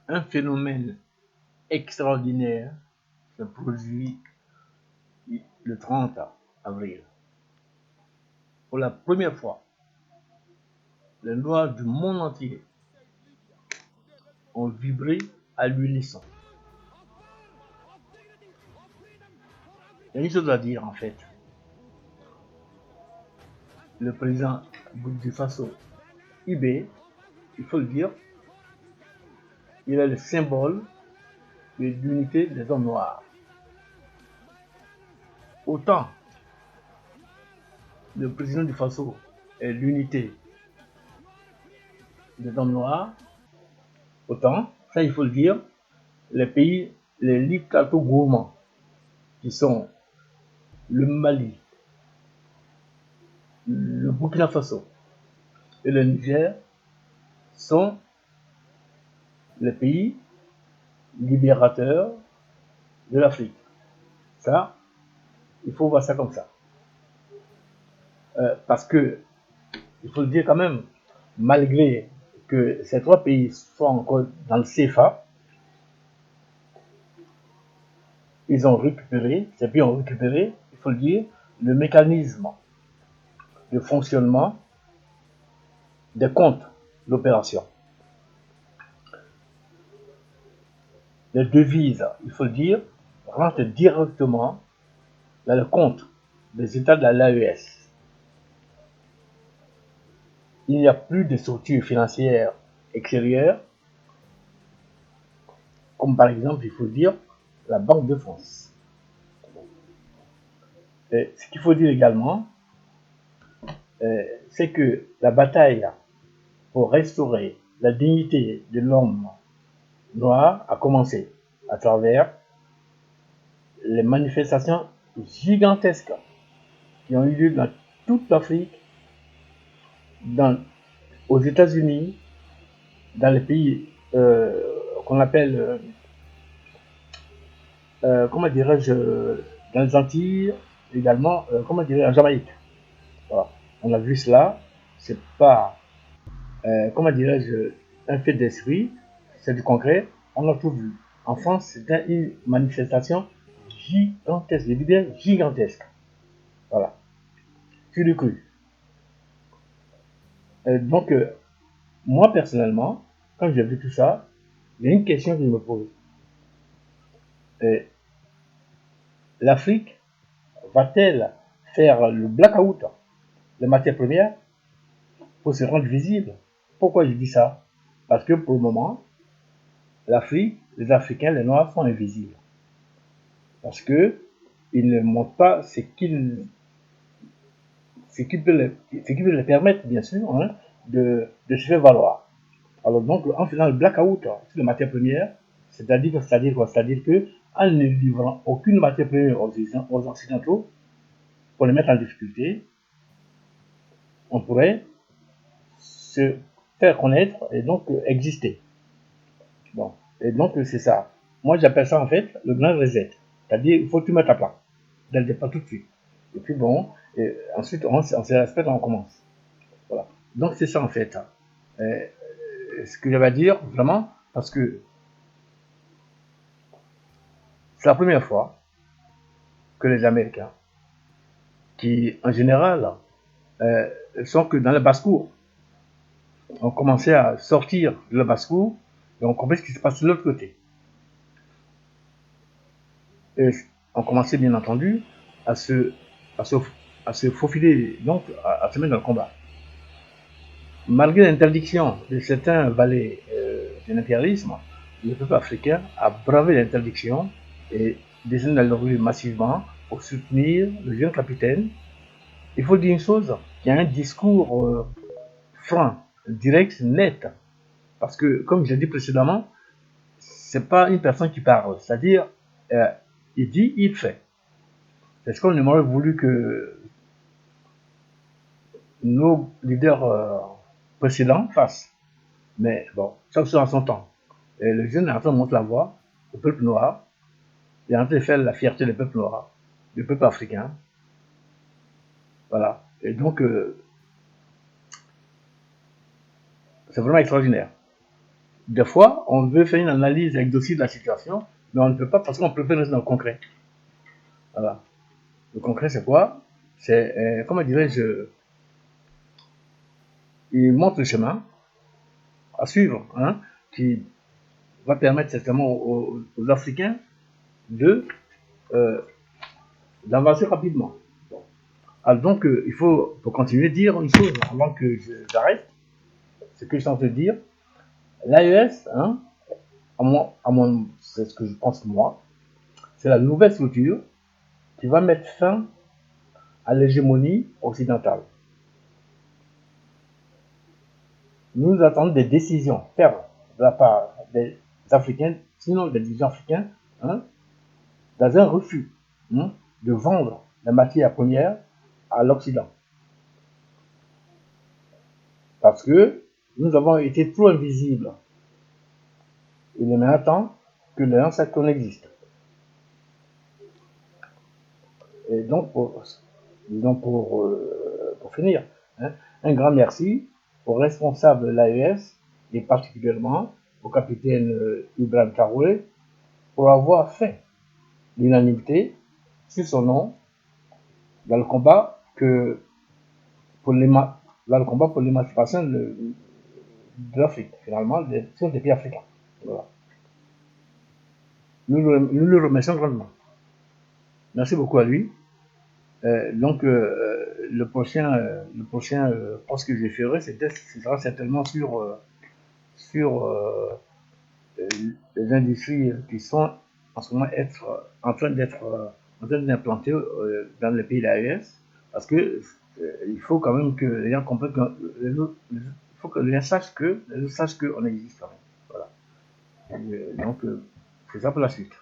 un phénomène extraordinaire se produit le 30 avril. Pour la première fois, les Noirs du monde entier ont vibré à l'unisson. Il y a une chose à dire en fait. Le président du Faso, Ibé, il faut le dire, il est le symbole de l'unité des hommes noirs. Autant le président du Faso est l'unité des hommes noirs, autant, ça il faut le dire, les pays, les dictateurs gourmands, qui sont le Mali, le Burkina Faso et le Niger, sont les pays libérateurs de l'Afrique. Ça, il faut voir ça comme ça. Parce que, il faut le dire quand même, malgré que ces trois pays soient encore dans le CFA, ils ont récupéré, ces pays ont récupéré, il faut le dire, le mécanisme de fonctionnement des comptes d'opération. Les devises, il faut le dire, rentrent directement dans le compte des États de l'AES. Il n'y a plus de structures financières extérieures, comme par exemple, il faut dire, la Banque de France. Et ce qu'il faut dire également, c'est que la bataille pour restaurer la dignité de l'homme noir a commencé à travers les manifestations gigantesques qui ont eu lieu dans toute l'Afrique, aux États-Unis, dans les pays qu'on appelle, comment dirais-je, dans les Antilles, également, comment dirais-je, en Jamaïque. Voilà. On a vu cela, c'est pas, comment dirais-je, un fait d'esprit, c'est du concret, on a tout vu. En France, c'était une manifestation gigantesque, je dis bien gigantesque. Voilà. Tu l'as cru. Donc, moi personnellement, quand j'ai vu tout ça, il y a une question que je me pose. L'Afrique va-t-elle faire le blackout des matières premières pour se rendre visible? Pourquoi je dis ça? Parce que pour le moment, l'Afrique, les Africains, les Noirs sont invisibles. Parce que ils ne montrent pas ce qui peut les permettre, bien sûr, hein, de se faire valoir. Alors donc, en faisant le blackout sur les matières premières, c'est-à-dire quoi? C'est-à-dire que en ne livrant aucune matière première aux Occidentaux, pour les mettre en difficulté, on pourrait se faire connaître et donc exister. Bon. Et donc c'est ça. Moi j'appelle ça en fait le grand reset. C'est-à-dire il faut tout mettre à plat. Dès le départ tout de suite. Et puis bon, et ensuite on se respecte et on commence. Voilà. Donc c'est ça en fait. Ce que j'avais à dire vraiment, parce que c'est la première fois que les Américains, qui en général sont que dans le basse-cour, ont commencé à sortir de la basse-cour et ont compris ce qui se passe de l'autre côté. Et ont commencé bien entendu à se faufiler, donc à se mettre dans le combat. Malgré l'interdiction de certains valets de l'impérialisme, le peuple africain a bravé l'interdiction et descendu dans le rue massivement pour soutenir le jeune capitaine. Il faut dire une chose, il y a un discours franc, direct, net. Parce que, comme je l'ai dit précédemment, c'est pas une personne qui parle. C'est-à-dire, il dit, il fait. C'est ce qu'on aurait voulu que nos leaders précédents fassent. Mais bon, ça sera en son temps. Et le jeune est en train de montrer la voie au peuple noir. Il est en train de faire la fierté du peuple noir, du peuple africain. Voilà. Et donc, c'est vraiment extraordinaire. des fois, on veut faire une analyse exhaustive de la situation, mais on ne peut pas parce qu'on préfère rester dans le concret. Voilà. Le concret, c'est quoi? C'est, comment dirais-je, il montre le chemin à suivre, hein, qui va permettre certainement aux Africains de d'avancer rapidement. Alors donc, il faut, pour continuer, dire une chose avant que j'arrête, ce que je suis en train de dire. L'AES, hein, c'est ce que je pense moi, c'est la nouvelle structure qui va mettre fin à l'hégémonie occidentale. Nous attendons des décisions fermes de la part des Africains, sinon des dirigeants africains, hein, dans un refus, hein, de vendre la matière première à l'Occident. Parce que nous avons été trop invisibles. Il est maintenant temps que les ancêtres existent. Et donc, pour finir, hein, un grand merci aux responsables de l'AES et particulièrement au capitaine Ibrahim Traoré pour avoir fait l'unanimité sur son nom dans le combat pour l'émancipation de l'Afrique, finalement, des pays africains. Voilà. Nous le remercions grandement. Merci beaucoup à lui. Donc, le prochain poste que je ferai, ce sera certainement sur les industries qui sont en ce moment en train d'implanter dans les pays de l'AES, parce que il faut quand même que les gens comprennent il faut que les gens sachent qu'on existe quand même. Voilà. Donc, c'est ça pour la suite.